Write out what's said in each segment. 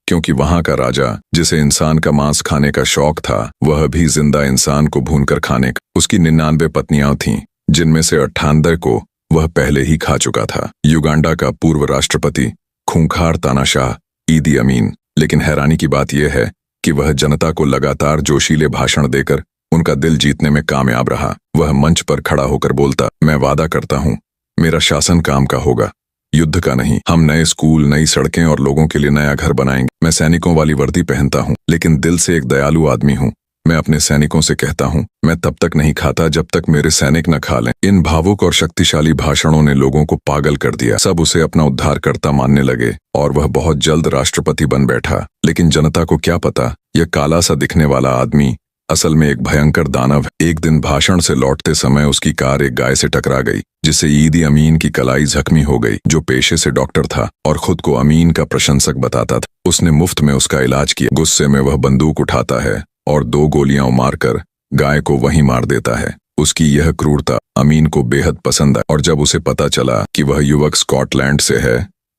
क्योंकि वहां का राजा, जिसे इंसान का मांस खाने का शौक था, वह भी जिंदा इंसान को भूनकर खाने का। उसकी 99 पत्नियां थीं, जिनमें से 98 को वह पहले ही खा चुका था। युगांडा का पूर्व राष्ट्रपति, खूंखार तानाशाह ईदी अमीन। लेकिन हैरानी की बात यह है कि वह जनता को लगातार जोशीले भाषण देकर उनका दिल जीतने में कामयाब रहा। वह मंच पर खड़ा होकर बोलता, मैं वादा करता हूं, मेरा शासन काम का होगा, युद्ध का नहीं। हम नए स्कूल, नई सड़कें और लोगों के लिए नया घर बनाएंगे। मैं सैनिकों वाली वर्दी पहनता हूं, लेकिन दिल से एक दयालु आदमी हूं। मैं अपने सैनिकों से कहता हूं, मैं तब तक नहीं खाता जब तक मेरे सैनिक न खा लें। इन भावुक और शक्तिशाली भाषणों ने लोगों को पागल कर दिया। सब उसे अपना उद्धारकर्ता मानने लगे और वह बहुत जल्द राष्ट्रपति बन बैठा। लेकिन जनता को क्या पता, यह काला सा दिखने वाला आदमी असल में एक भयंकर दानव है। एक दिन भाषण से लौटते समय उसकी कार एक गाय से टकरा गई, जिससे ईदी अमीन की कलाई जख्मी हो गई, जो पेशे से डॉक्टर था और खुद को अमीन का प्रशंसक बताता था। उसने मुफ्त में उसका इलाज किया। गुस्से में वह बंदूक उठाता है और 2 गोलियां मारकर गाय को वहीं मार देता है। उसकी यह क्रूरता अमीन को बेहद पसंद आई और जब उसे पता चला कि वह युवक स्कॉटलैंड से है,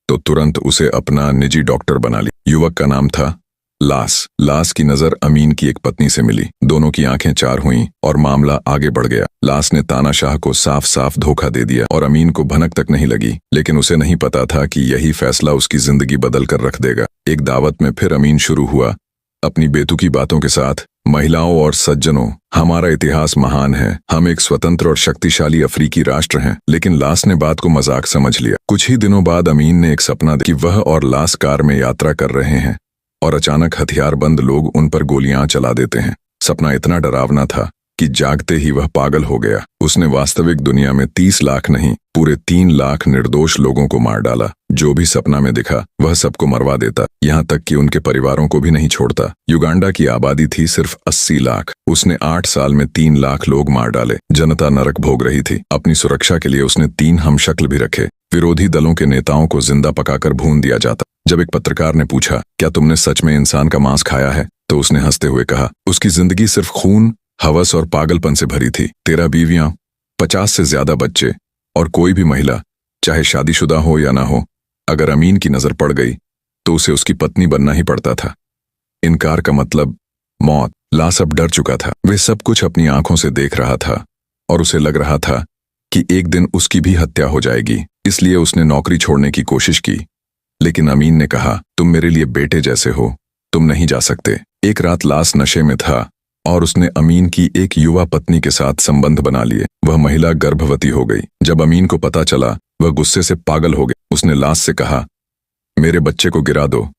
तो तुरंत उसे अपना निजी डॉक्टर बना लिया। युवक का नाम था लास की नजर अमीन की एक पत्नी से मिली। दोनों की आंखें चार हुईं और मामला आगे बढ़ गया। लास ने तानाशाह को साफ साफ धोखा दे दिया और अमीन को भनक तक नहीं लगी। लेकिन उसे नहीं पता था कि यही फैसला उसकी जिंदगी बदल कर रख देगा। एक दावत में फिर अमीन शुरू हुआ अपनी बेतुकी बातों के साथ, महिलाओं और सज्जनों, हमारा इतिहास महान है। हम एक स्वतंत्र और शक्तिशाली अफ्रीकी राष्ट्र हैं। लेकिन लास ने बात को मजाक समझ लिया। कुछ ही दिनों बाद अमीन ने एक सपना देखा कि वह और लास कार में यात्रा कर रहे हैं और अचानक हथियारबंद लोग उन पर गोलियां चला देते हैं। सपना इतना डरावना था कि जागते ही वह पागल हो गया। उसने वास्तविक दुनिया में 30 लाख नहीं, पूरे 3 लाख निर्दोष लोगों को मार डाला। जो भी सपना में दिखा वह सबको मरवा देता, यहाँ तक कि उनके परिवारों को भी नहीं छोड़ता। युगांडा की आबादी थी सिर्फ 80 लाख। उसने 8 साल में 3 लाख लोग मार डाले। जनता नरक भोग रही थी। अपनी सुरक्षा के लिए उसने 3 हमशक्ल भी रखे। विरोधी दलों के नेताओं को जिंदा पकाकर भून दिया जाता। जब एक पत्रकार ने पूछा, क्या तुमने सच में इंसान का मांस खाया है, तो उसने हंसते हुए कहा, उसकी जिंदगी सिर्फ खून, हवस और पागलपन से भरी थी। 13 बीवियां, 50 से ज्यादा बच्चे और कोई भी महिला, चाहे शादीशुदा हो या ना हो, अगर अमीन की नजर पड़ गई तो उसे उसकी पत्नी बनना ही पड़ता था। इनकार का मतलब मौत। लास अब डर चुका था। वह सब कुछ अपनी आंखों से देख रहा था और उसे लग रहा था कि एक दिन उसकी भी हत्या हो जाएगी। इसलिए उसने नौकरी छोड़ने की कोशिश की। लेकिन अमीन ने कहा, तुम मेरे लिए बेटे जैसे हो, तुम नहीं जा सकते। एक रात लास नशे में था और उसने अमीन की एक युवा पत्नी के साथ संबंध बना लिए। वह महिला गर्भवती हो गई। जब अमीन को पता चला, वह गुस्से से पागल हो गया। उसने लास से कहा, मेरे बच्चे को गिरा दो,